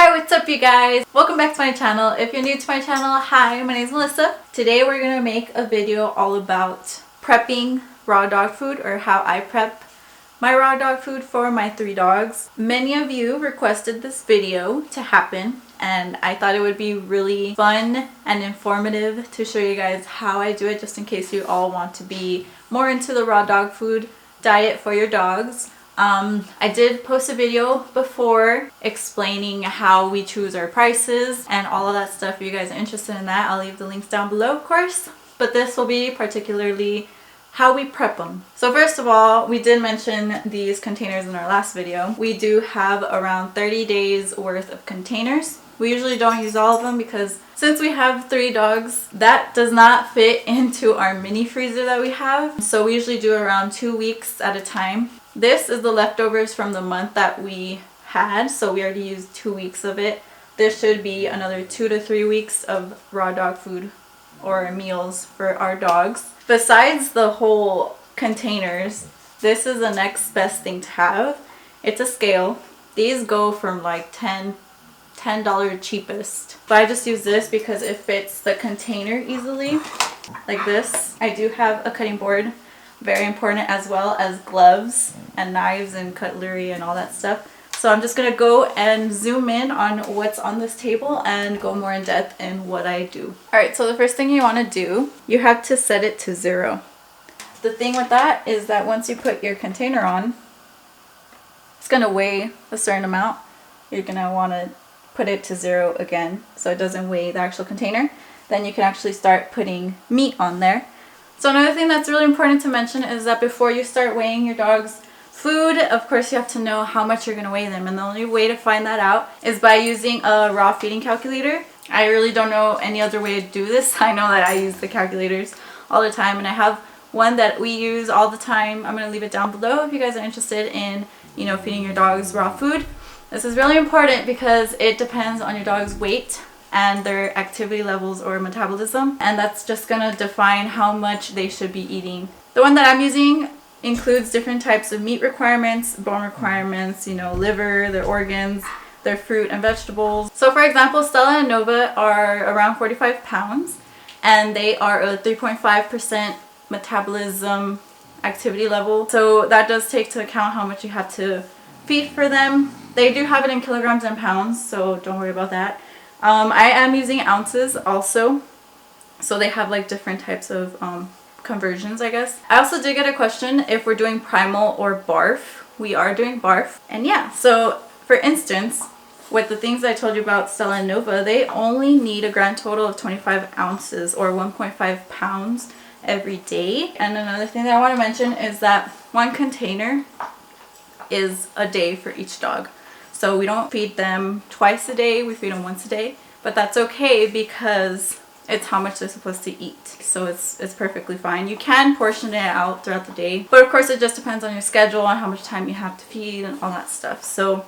Hi, what's up you guys? Welcome back to my channel. If you're new to my channel, hi, my name is Melissa. Today we're going to make a video all about prepping raw dog food, or how I prep my raw dog food for my 3 dogs. Many of you requested this video to happen, and I thought it would be really fun and informative to show you guys how I do it, just in case you all want to be more into the raw dog food diet for your dogs. I did post a video before explaining how we choose our prices and all of that stuff. If you guys are interested in that, I'll leave the links down below, of course. But this will be particularly how we prep them. So first of all, we did mention these containers in our last video. We do have around 30 days worth of containers. We usually don't use all of them because since we have 3 dogs, that does not fit into our mini freezer that we have. So we usually do around 2 weeks at a time. This is the leftovers from the month that we had, so we already used 2 weeks of it. There should be another 2 to 3 weeks of raw dog food or meals for our dogs. Besides the whole containers, this is the next best thing to have. It's a scale. These go from like $10 cheapest. But I just use this because it fits the container easily, like this. I do have a cutting board, very important, as well as gloves and knives and cutlery and all that stuff. So I'm just gonna go and zoom in on what's on this table and go more in depth in what I do. Alright, so the first thing you want to do, you have to set it to 0. The thing with that is that once you put your container on, it's gonna weigh a certain amount. You're gonna want to put it to 0 again so it doesn't weigh the actual container. Then you can actually start putting meat on there. So another thing that's really important to mention is that before you start weighing your dog's food, of course you have to know how much you're going to weigh them, and the only way to find that out is by using a raw feeding calculator. I really don't know any other way to do this. I know that I use the calculators all the time, and I have one that we use all the time. I'm going to leave it down below if you guys are interested in, feeding your dogs raw food. This is really important because it depends on your dog's weight and their activity levels or metabolism, and that's just gonna define how much they should be eating. The one that I'm using includes different types of meat requirements, bone requirements, liver, their organs, their fruit and vegetables. So for example, Stella and Nova are around 45 pounds and they are a 3.5% metabolism activity level. So that does take into account how much you have to feed for them. They do have it in kilograms and pounds, so don't worry about that. I am using ounces also, so they have like different types of conversions, I guess. I also did get a question if we're doing primal or barf. We are doing barf, and yeah, so for instance, with the things I told you about Stella and Nova, they only need a grand total of 25 ounces or 1.5 pounds every day. And another thing that I want to mention is that 1 container is a day for each dog. So we don't feed them twice a day, we feed them once a day, but that's okay because it's how much they're supposed to eat. So it's perfectly fine. You can portion it out throughout the day, but of course it just depends on your schedule and how much time you have to feed and all that stuff. So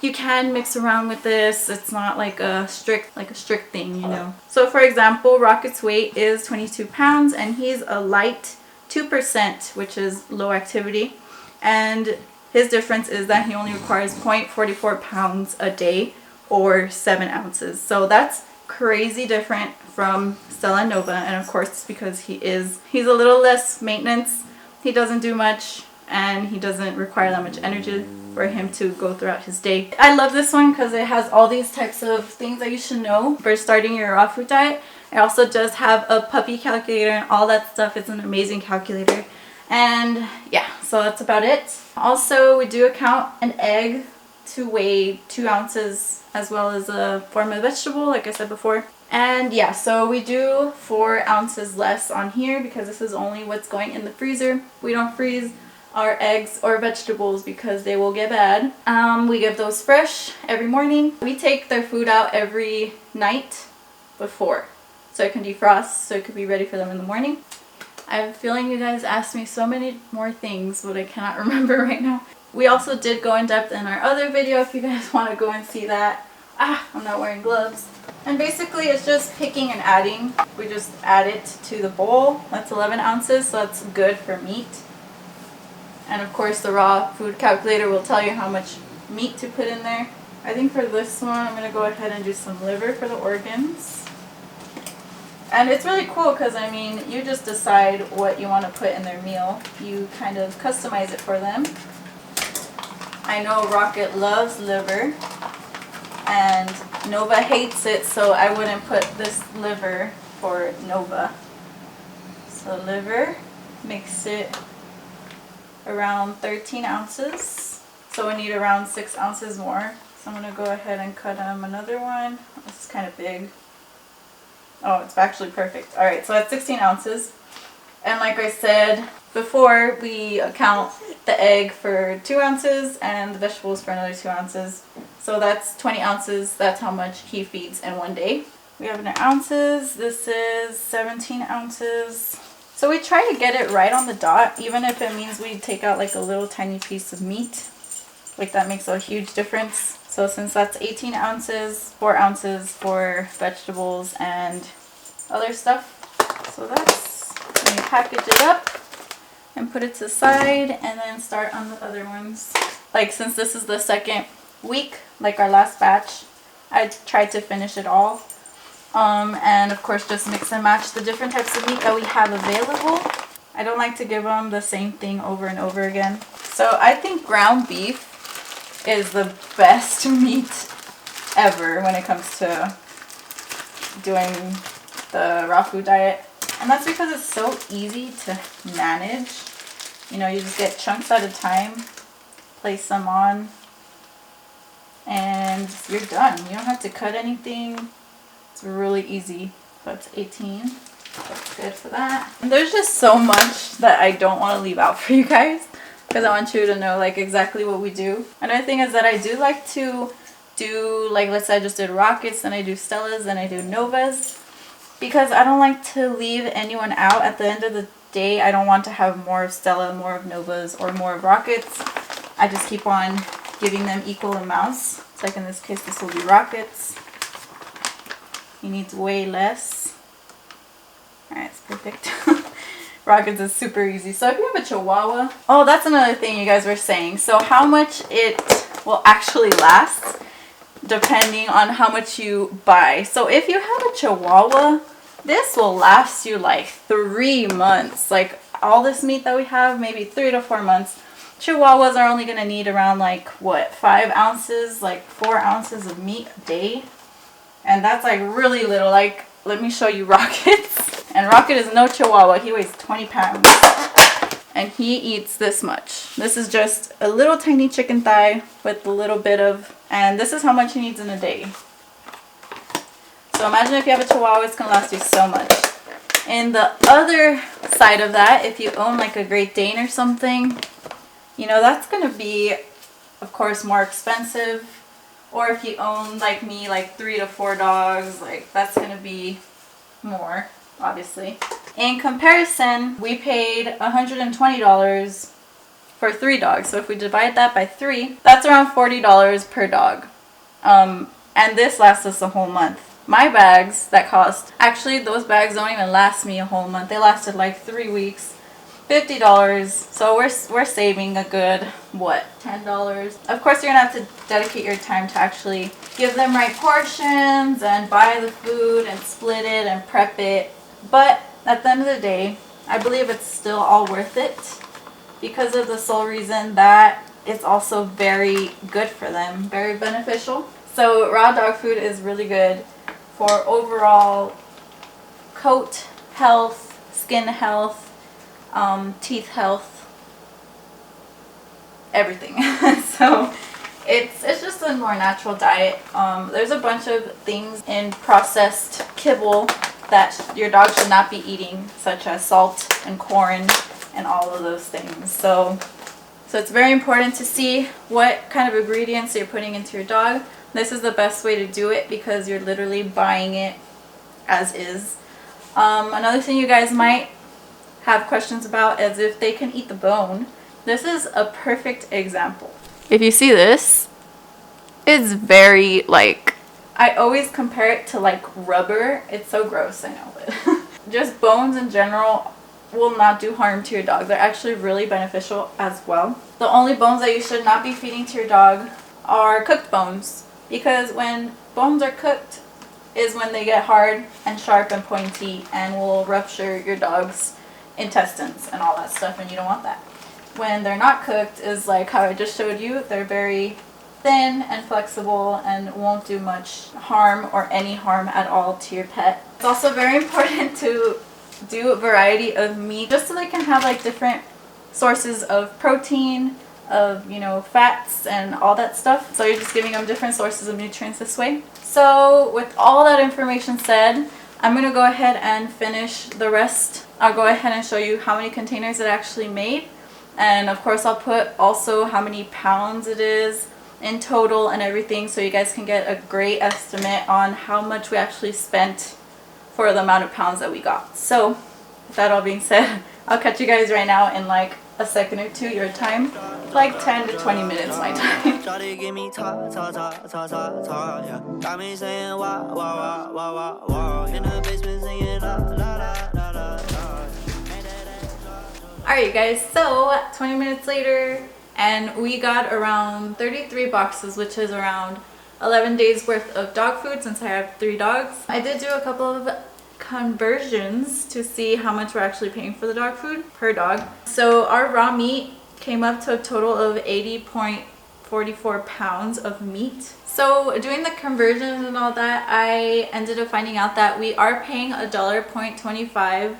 you can mix around with this. It's not like a strict thing, So for example, Rocket's weight is 22 pounds and he's a light 2%, which is low activity. And his difference is that he only requires 0.44 pounds a day or 7 ounces. So that's crazy different from Stella and Nova. And of course, it's because he's a little less maintenance. He doesn't do much and he doesn't require that much energy for him to go throughout his day. I love this one because it has all these types of things that you should know for starting your raw food diet. It also does have a puppy calculator and all that stuff. It's an amazing calculator. And yeah, so that's about it. Also, we do account an egg to weigh 2 ounces, as well as a form of vegetable, like I said before. And yeah, so we do 4 ounces less on here because this is only what's going in the freezer. We don't freeze our eggs or vegetables because they will get bad. We give those fresh every morning. We take their food out every night before, so it can defrost, so it could be ready for them in the morning. I have a feeling you guys asked me so many more things, but I cannot remember right now. We also did go in depth in our other video if you guys want to go and see that. I'm not wearing gloves. And basically it's just picking and adding. We just add it to the bowl. That's 11 ounces, so that's good for meat. And of course the raw food calculator will tell you how much meat to put in there. I think for this one, I'm going to go ahead and do some liver for the organs. And it's really cool because, I mean, you just decide what you want to put in their meal. You kind of customize it for them. I know Rocket loves liver, and Nova hates it, so I wouldn't put this liver for Nova. So liver, mix it around 13 ounces. So we need around 6 ounces more. So I'm going to go ahead and cut another one. This is kind of big. Oh, it's actually perfect. Alright, so that's 16 ounces. And like I said before, we count the egg for 2 ounces and the vegetables for another 2 ounces. So that's 20 ounces. That's how much he feeds in one day. We have in ounces. This is 17 ounces. So we try to get it right on the dot, even if it means we take out like a little tiny piece of meat. Like that makes a huge difference. So since that's 18 ounces, 4 ounces for vegetables and other stuff. So that's when you package it up and put it to the side and then start on the other ones. Like since this is the second week, like our last batch, I tried to finish it all. And of course just mix and match the different types of meat that we have available. I don't like to give them the same thing over and over again. So I think ground beef is the best meat ever when it comes to doing the raw food diet. And that's because it's so easy to manage. You know, you just get chunks at a time, place them on, and you're done. You don't have to cut anything. It's really easy. So it's 18. That's good for that. And there's just so much that I don't want to leave out for you guys, because I want you to know like exactly what we do. Another thing is that I do like to do, like let's say I just did Rockets, then I do Stellas, then I do Novas, because I don't like to leave anyone out. At the end of the day, I don't want to have more of Stella, more of Novas, or more of Rockets. I just keep on giving them equal amounts. So like in this case, this will be Rockets. He needs way less. Alright, it's perfect. Rockets is super easy. So if you have a Chihuahua, oh, that's another thing you guys were saying. So how much it will actually last depending on how much you buy. So if you have a Chihuahua, this will last you like 3 months. Like all this meat that we have, maybe 3 to 4 months. Chihuahuas are only going to need around like what, 5 ounces, like 4 ounces of meat a day. And that's like really little. Like, let me show you Rockets. And Rocket is no Chihuahua. He weighs 20 pounds. And he eats this much. This is just a little tiny chicken thigh with a little bit of, and this is how much he needs in a day. So imagine if you have a Chihuahua, it's going to last you so much. And the other side of that, if you own like a Great Dane or something, you know, that's going to be, of course, more expensive. Or if you own, like me, like 3 to 4 dogs, like that's going to be more, obviously. In comparison, we paid $120 for 3 dogs. So if we divide that by 3, that's around $40 per dog. And this lasts us a whole month. My bags that cost, actually those bags don't even last me a whole month. They lasted like 3 weeks. $50. So we're saving a good, what, $10. Of course, you're gonna have to dedicate your time to actually give them right portions and buy the food and split it and prep it. But at the end of the day, I believe it's still all worth it because of the sole reason that it's also very good for them, very beneficial. So raw dog food is really good for overall coat health, skin health, teeth health, everything. So it's just a more natural diet. There's a bunch of things in processed kibble that your dog should not be eating, such as salt and corn and all of those things. So it's very important to see what kind of ingredients you're putting into your dog. This is the best way to do it because you're literally buying it as is. Another thing you guys might have questions about is if they can eat the bone. This is a perfect example. If you see this, it's very like, I always compare it to like rubber. It's so gross, I know, but just bones in general will not do harm to your dog. They're actually really beneficial as well. The only bones that you should not be feeding to your dog are cooked bones. because when bones are cooked is when they get hard and sharp and pointy and will rupture your dog's intestines and all that stuff, and you don't want that. When they're not cooked is like how I just showed you. They're very thin and flexible and won't do much harm or any harm at all to your pet. It's also very important to do a variety of meat just so they can have like different sources of protein, of, you know, fats and all that stuff. So you're just giving them different sources of nutrients this way. So with all that information said, I'm going to go ahead and finish the rest. I'll go ahead and show you how many containers it actually made. And of course I'll put also how many pounds it is in total and everything, so you guys can get a great estimate on how much we actually spent for the amount of pounds that we got. So with that all being said, I'll catch you guys right now in like a second or two your time, like 10 to 20 minutes my time. Alright guys, so 20 minutes later and we got around 33 boxes, which is around 11 days worth of dog food since I have 3 dogs. I did do a couple of conversions to see how much we're actually paying for the dog food per dog. So our raw meat came up to a total of 80.44 pounds of meat. So doing the conversions and all that, I ended up finding out that we are paying $1.25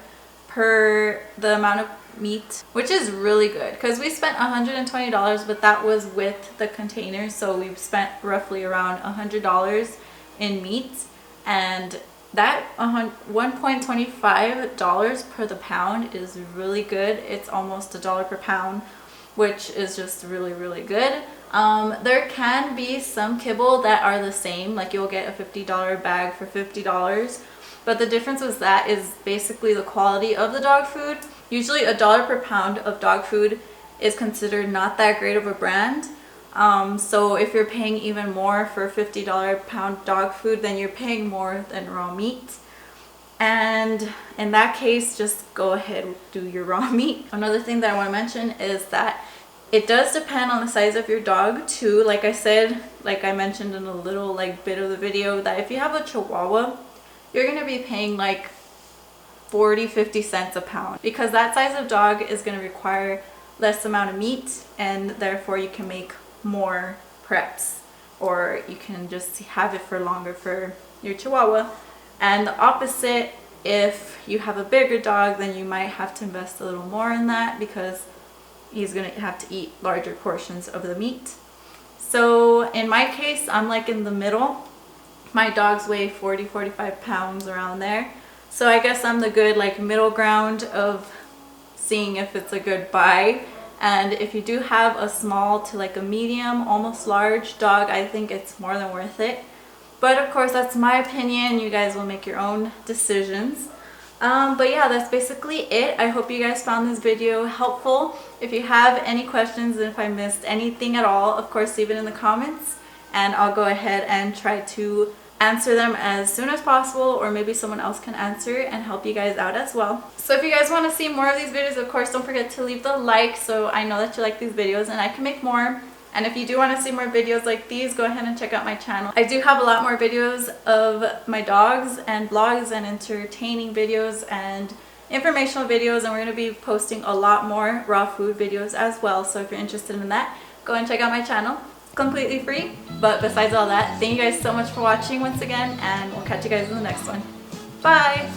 per the amount of meat, which is really good because we spent $120, but that was with the containers, so we've spent roughly around $100 in meat, and that $1.25 per the pound is really good. It's almost $1 per pound, which is just really good. There can be some kibble that are the same, like you'll get a $50 bag for $50, but the difference with that is basically the quality of the dog food. Usually $1 per pound of dog food is considered not that great of a brand. So if you're paying even more for $50 pound dog food, then you're paying more than raw meat. And in that case, just go ahead and do your raw meat. Another thing that I want to mention is that it does depend on the size of your dog too. Like I said, like I mentioned in a little like bit of the video, that if you have a Chihuahua, you're going to be paying like 40-50 cents a pound, because that size of dog is going to require less amount of meat, and therefore you can make more preps, or you can just have it for longer for your Chihuahua. And the opposite, if you have a bigger dog, then you might have to invest a little more in that because he's going to have to eat larger portions of the meat. So in my case, I'm like in the middle. My dogs weigh 40-45 pounds, around there. So I guess I'm the good like middle ground of seeing if it's a good buy. And if you do have a small to like a medium, almost large dog, I think it's more than worth it. But of course, that's my opinion. You guys will make your own decisions. But yeah, that's basically it. I hope you guys found this video helpful. If you have any questions, and if I missed anything at all, of course, leave it in the comments, and I'll go ahead and try to answer them as soon as possible, or maybe someone else can answer and help you guys out as well. So if you guys want to see more of these videos, of course, don't forget to leave the like so I know that you like these videos and I can make more. And if you do want to see more videos like these, go ahead and check out my channel. I do have a lot more videos of my dogs and vlogs and entertaining videos and informational videos, and we're going to be posting a lot more raw food videos as well. So if you're interested in that, go and check out my channel. Completely free. But besides all that, thank you guys so much for watching once again, and we'll catch you guys in the next one. Bye!